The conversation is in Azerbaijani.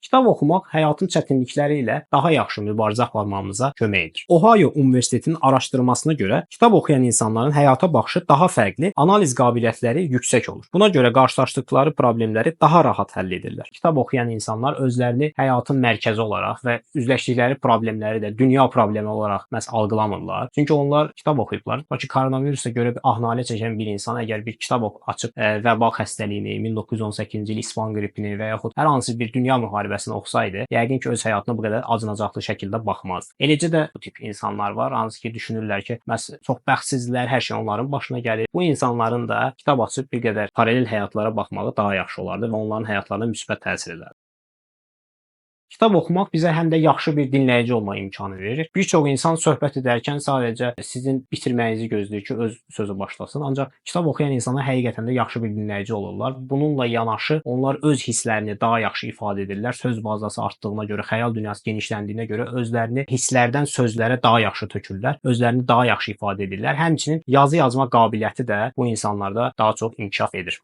Kitab oxumaq həyatın çətinlikləri ilə daha yaxşı mübarizə aparmamıza kömək edir. Ohio Universitetinin araşdırmasına görə kitab oxuyan insanların həyata baxışı daha fərqli, analiz qabiliyyətləri yüksək olur. Buna görə qarşılaşdıqları problemləri daha rahat həll edirlər. Kitab oxuyan insanlar özlərini həyatın mərkəzi olaraq və üzləşdikləri problemləri də dünya problemi olaraq məhz algılamırlar. Çünki onlar kitab oxuyublar. Lakin koronavirusa görə bir ahnalə çəkən bir insan əgər bir kitab açıb vəba xəstəliyini, 1918-ci il İspan qripini və yaxud hər hansı bir dünya müharibəsini oxusaydı, yəqin ki öz həyatına bu qədər acınacaqlı şəkildə baxmazdı. Eləcə də bu tip insanlar var, hansı ki düşünürlər ki, məhz çox bəxtsizdirlər, hər şey onların başına gəlir. Bu insanların da kitab açıb bir qədər paralel həyatlara baxmağı daha yaxşı olardı və onların həyatlarına müsbət təsir edərdi. Kitab oxumaq bizə həm də yaxşı bir dinləyici olma imkanı verir. Bir çox insan söhbət edərkən sadəcə sizin bitirməyinizi gözləyir ki, öz sözü başlasın. Ancaq kitab oxuyan insanlar həqiqətən də yaxşı bir dinləyici olurlar. Bununla yanaşı onlar öz hisslərini daha yaxşı ifadə edirlər. Söz bazası artdığına görə, xəyal dünyası genişləndiyinə görə özlərini hisslərdən sözlərə daha yaxşı tökürlər. Özlərini daha yaxşı ifadə edirlər. Həmçinin yazı yazma qabiliyyəti də bu insanlarda daha çox inkişaf edir.